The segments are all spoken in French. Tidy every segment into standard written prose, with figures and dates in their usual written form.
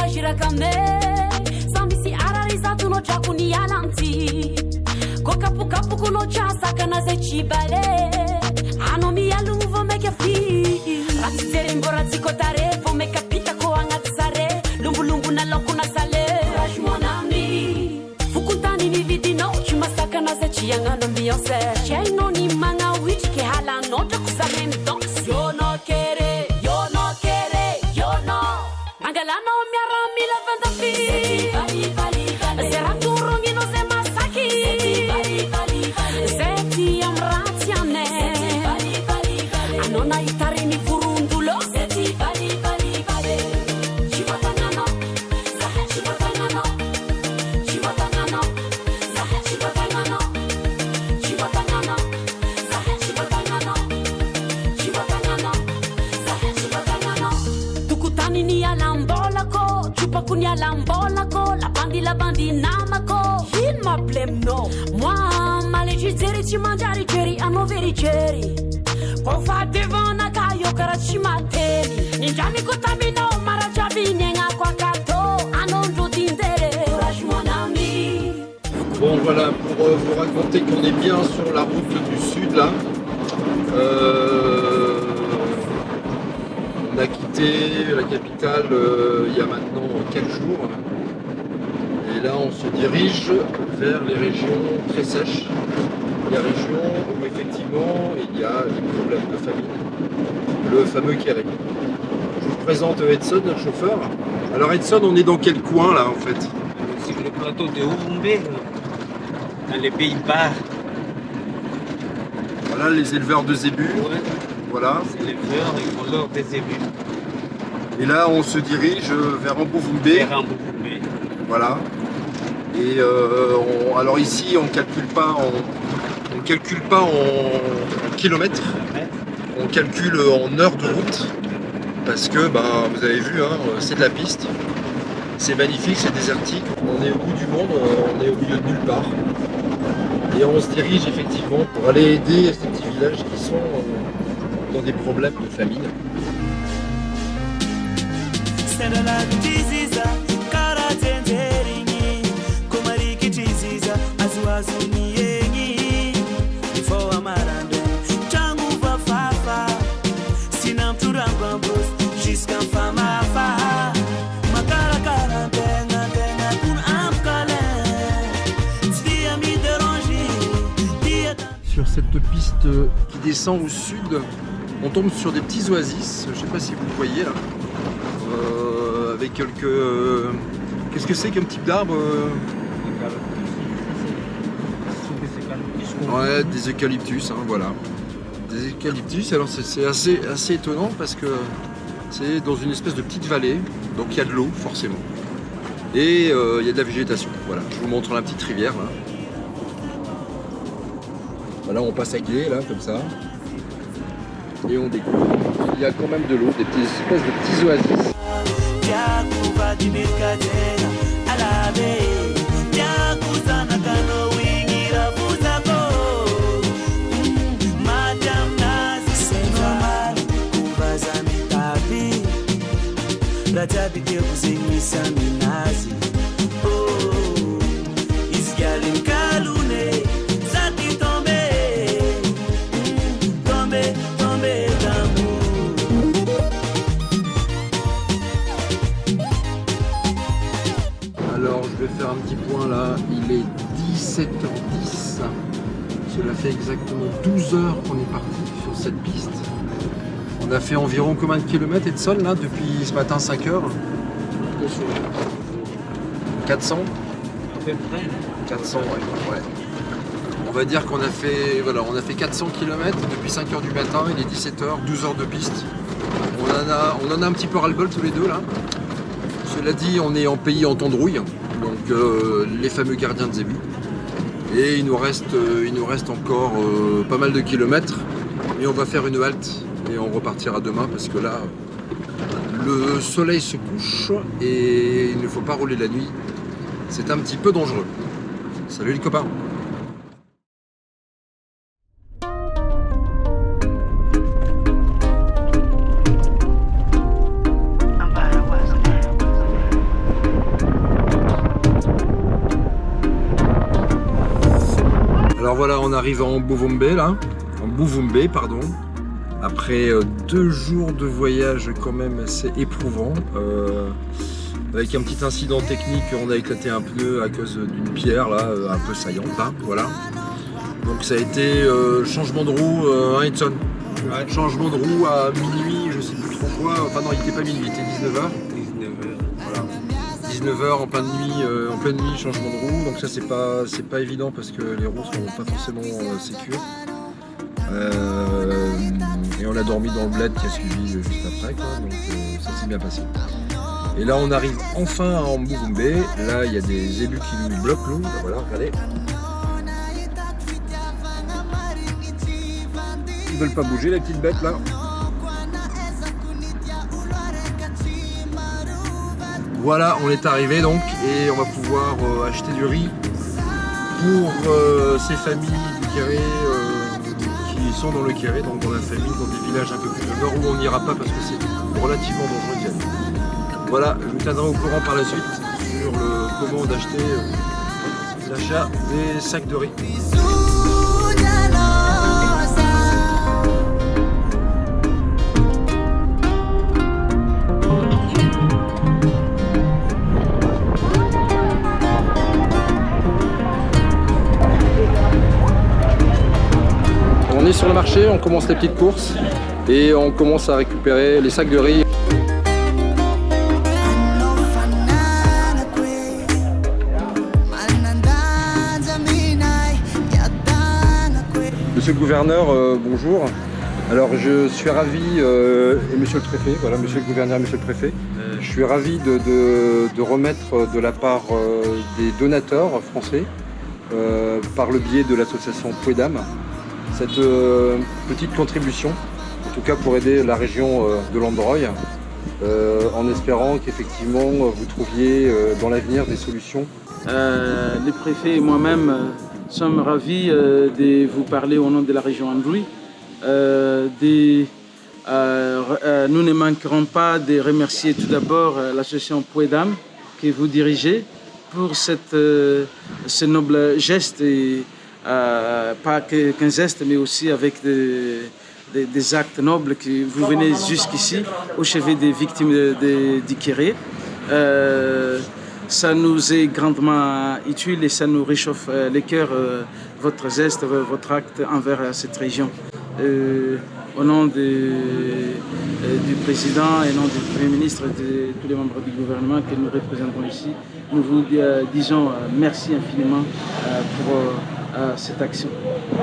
jirakame samisi arariza tuno chakuni yalanti kokapu kapu kuno chasa kana ze chibale anomi yalumu vo make fi ratsere mbora tsikotare vo make pita ko angatsare lumbu lumbu na lokuna sale rush mon ami fukutani ni vidino chimasaka na ze chiangano miyose chaino ni manga which ke hala no to kusame donc yo no kere Angalano mi arami la venda fi Seratu rongi no se masaki Seti amratiane Anona itari ni furundulo Chivatangano Chivatangano Chivatangano Chivatangano Chivatangano Chivatangano Chivatangano Tukutani ni alambola ko chupa kunya lambola ko la bandi namako il m'appelait no moi malegizeri ci mangiare ceri a noveri ceri po fa devona kayo karachi mateni ninjami kutamino marajabi nenga kwa kato anonjo tindere courage mon ami. Bon voilà, pour vous raconter qu'on est bien sur la route du sud là. On a quitté la capitale il y a maintenant 4 jours et là on se dirige vers les régions très sèches, les régions où effectivement il y a des problèmes de famine, le fameux Kéré. Je vous présente Edson, notre chauffeur. Alors Edson, on est dans quel coin là en fait? C'est le plateau de Ovumbé, dans les Pays-Bas. Voilà les éleveurs de zébus. Ouais. Voilà. C'est l'éleveur, ils font leur des zébus. Et là, on se dirige vers Mbouvumbé. Vers Mbouvumbé. Voilà. Et alors ici, on ne calcule pas en kilomètres. On calcule en heures de route. Parce que, vous avez vu, hein, c'est de la piste. C'est magnifique, c'est désertique. On est au bout du monde, on est au milieu de nulle part. Et on se dirige effectivement pour aller aider ces petits villages qui sont dans des problèmes de famine. Sur cette piste qui descend au sud, on tombe sur des petits oasis, je ne sais pas si vous le voyez là, avec quelques... Qu'est-ce que c'est comme type d'arbre? Ouais, des eucalyptus, hein, voilà. Des eucalyptus, alors c'est assez étonnant parce que c'est dans une espèce de petite vallée, donc il y a de l'eau forcément. Et il y a de la végétation, voilà. Je vous montre la petite rivière là. Voilà, on passe à quai là, comme ça. Et on découvre. Il y a quand même de l'eau, des petites espèces de petits oasis. Alors je vais faire un petit point là, il est 17h10, cela fait exactement 12 heures qu'on est parti sur cette piste. On a fait environ combien de kilomètres Edson là depuis ce matin 5 heures? 400 À peu près. 400 ouais. On va dire qu'on a fait, voilà, on a fait 400 km depuis 5 heures du matin, il est 17h, 12 heures de piste. On en a un petit peu ras-le-bol tous les deux là. Cela dit, on est en pays en temps de rouille, donc les fameux gardiens de zébus. Et il nous reste encore pas mal de kilomètres, mais on va faire une halte et on repartira demain parce que là, le soleil se couche et il ne faut pas rouler la nuit. C'est un petit peu dangereux. Salut les copains! voilà, on arrive en Bouvumbe là, pardon. Après 2 jours de voyage quand même assez éprouvant. Avec un petit incident technique, on a éclaté un pneu à cause d'une pierre là, un peu saillante là, voilà. Donc ça a été changement de roue à Edson. Ouais. Changement de roue à minuit, je sais plus trop quoi. Enfin non, il était pas minuit, il était 19h. 19h. Voilà. 19h en pleine nuit, changement de roue. Donc ça c'est pas évident parce que les roues sont pas forcément sécures. Et on a dormi dans le bled qui a suivi juste après quoi. Donc ça s'est bien passé. Et là on arrive enfin à Mbuvumbe. Là il y a des élus qui nous bloquent l'eau. Voilà, regardez. Ils veulent pas bouger les petites bêtes là. Voilà, on est arrivé donc et on va pouvoir acheter du riz pour ces familles du Kéré qui sont dans le Kéré, donc dans la famille, dans des villages un peu plus au nord où on n'ira pas parce que c'est relativement dangereux d'y aller. Voilà, je vous tiendrai au courant par la suite sur le comment d'acheter l'achat des sacs de riz. On est sur le marché, on commence les petites courses et on commence à récupérer les sacs de riz. Monsieur le gouverneur, bonjour. Alors je suis ravi, et monsieur le préfet, voilà, monsieur le gouverneur, monsieur le préfet, je suis ravi de remettre de la part des donateurs français, par le biais de l'association Puedam, cette petite contribution, en tout cas pour aider la région de l'Androy, en espérant qu'effectivement vous trouviez dans l'avenir des solutions. Le préfet et moi-même sommes ravis de vous parler au nom de la région Androy. Nous ne manquerons pas de remercier tout d'abord l'association Puedam que vous dirigez pour ce noble geste. Et, pas qu'un geste, mais aussi avec des actes nobles que vous venez jusqu'ici au chevet des victimes du Kéré. Ça nous est grandement utile et ça nous réchauffe les cœurs, votre geste, votre acte envers cette région. Au nom du président et au nom du Premier ministre et de tous les membres du gouvernement que nous représentons ici, nous vous disons merci infiniment pour cette action.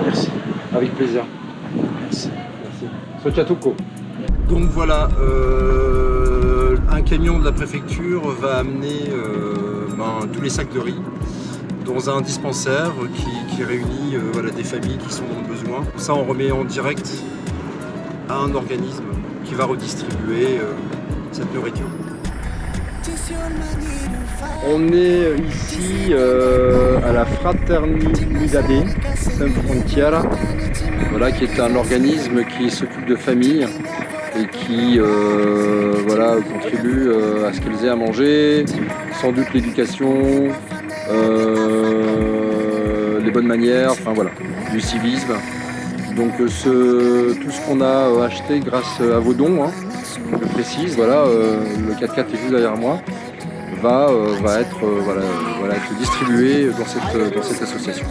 Merci. Avec plaisir. Merci. Sotiatuko. Donc voilà, un camion de la préfecture va amener tous les sacs de riz dans un dispensaire qui réunit voilà, des familles qui sont dans le besoin. Ça, on remet en direct à un organisme qui va redistribuer cette nourriture. On est ici à la Fraternidade Sem Frontiera, voilà, qui est un organisme qui s'occupe de familles et qui voilà, contribue à ce qu'elles aient à manger, sans doute l'éducation, les bonnes manières, enfin voilà, du civisme. Donc tout ce qu'on a acheté grâce à vos dons, hein, je précise, voilà, le 4x4 est juste derrière moi, va être, voilà, être distribué dans cette association.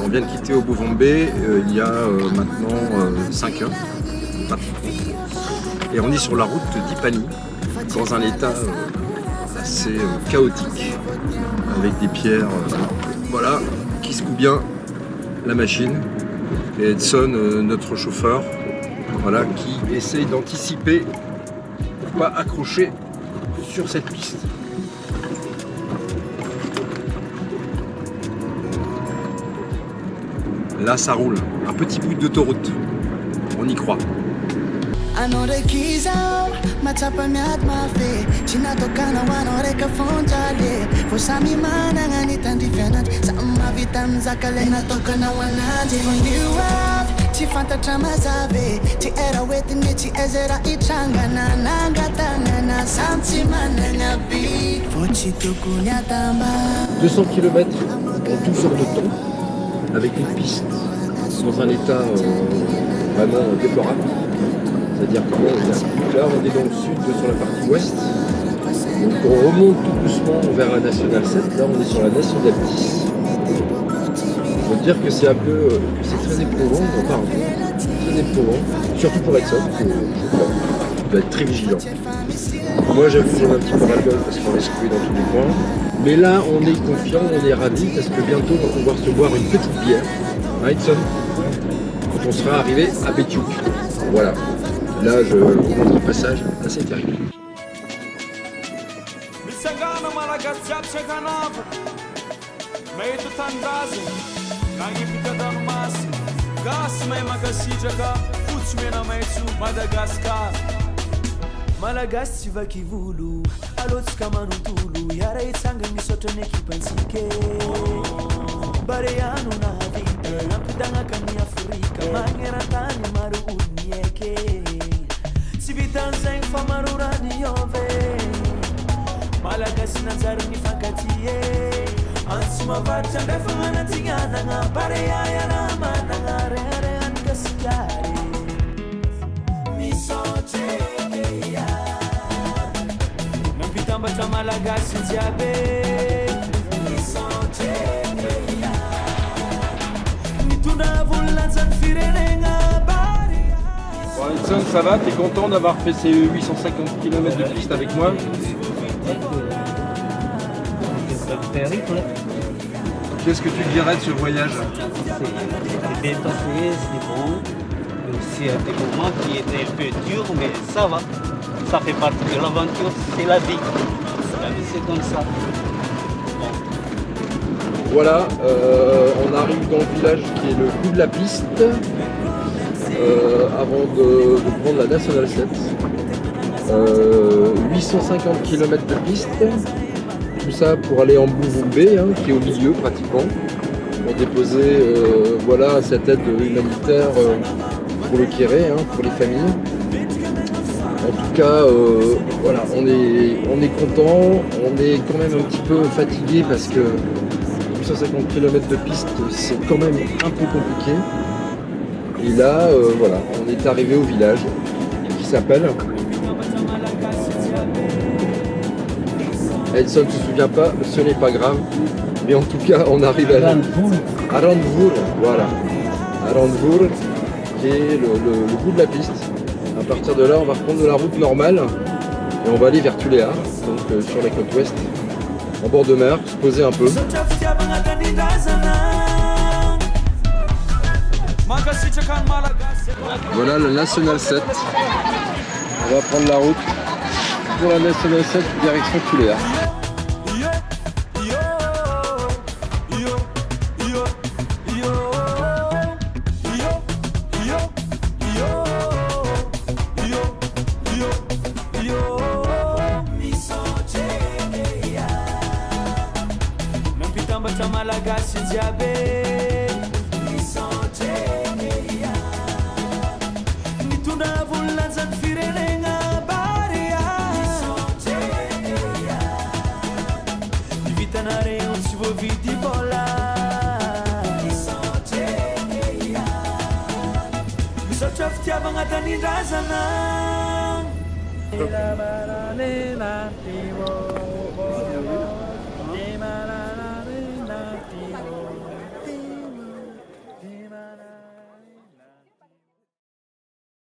On vient de quitter Mbuvumbe il y a maintenant 5 heures. Et on est sur la route d'Ipani, dans un état assez chaotique, avec des pierres voilà, qui secouent bien la machine. Et Edson, notre chauffeur, voilà, qui essaye d'anticiper pour pas accrocher sur cette piste. Là, ça roule. Un petit bout d'autoroute. On y croit. vita mizaka le natokana ho ananjy vondio avy tsy fantatra mazave tsy era hoetiny tsy ezera hitrangana nangatanana samy tsy manana by vo tsy tokony atamba 200 km en 12 heures de temps avec une piste dans un état vraiment déplorable. C'est-à-dire que là on est dans le sud sur la partie ouest. Donc on remonte tout doucement vers la nationale 7, là on est sur la nationale 10. Il faut dire que c'est un peu, c'est très éprouvant, très éprouvant, surtout pour Edson, il doit être très vigilant. Moi j'avoue que j'en ai un petit peu ras-le-bol parce qu'on est secoué dans tous les coins. Mais là on est confiant, on est ravis parce que bientôt on va pouvoir se boire une petite bière, hein Edson, quand on sera arrivé à Bétiouk. Voilà, là je vous montre un passage assez terrible. Misangana malagasy jiaby tsy akanava mahita tanindrazana nagnipika dranomasina gasy mahay makasitraka fotsy mena maitso Madagasikara malagasy tsy vaky volo alotsika manontolo iara hitsangana misaotra ny ekipantsika bareano navita nampidagnaka ny Afrika magnerantany maro olony eke tsy vitan'izay fa maro rany ove malagasy nanjary nifankatie antsy mavaritra ndefa manatsinganagna bareayara managna rere anikasikary misaotrekeya nampitambatra malagasy jiabe misaotrekeya mitondra volantsany firenegna barea. Bon, Edson, ça va? T'es content d'avoir fait ces 850 km de piste avec moi? Qu'est-ce que tu dirais de ce voyage? C'est bien passé, c'est bon. C'est des moments qui étaient un peu durs, mais ça va. Ça fait partie de l'aventure, c'est la vie. La vie, c'est comme ça. Bon. Voilà, on arrive dans le village qui est le bout de la piste, avant de prendre la Nationale 7. 850 km de piste, tout ça pour aller en Mbuvumbe, hein, qui est au milieu pratiquement, pour déposer voilà, cette aide humanitaire pour le Kéré, hein, pour les familles. En tout cas, voilà, on est content, on est quand même un petit peu fatigué parce que 850 km de piste, c'est quand même un peu compliqué. Et là, voilà, on est arrivé au village qui s'appelle... Edson ne se souvient pas, ce n'est pas grave. Mais en tout cas, on arrive à Randvour, voilà. À Randvour, qui est le bout de la piste. À partir de là, on va reprendre de la route normale et on va aller vers Tuléar, donc sur la côte ouest, en bord de mer, se poser un peu. Voilà le National 7. On va prendre la route pour la National 7 direction Tuléar. Fitiavagna tanindrazana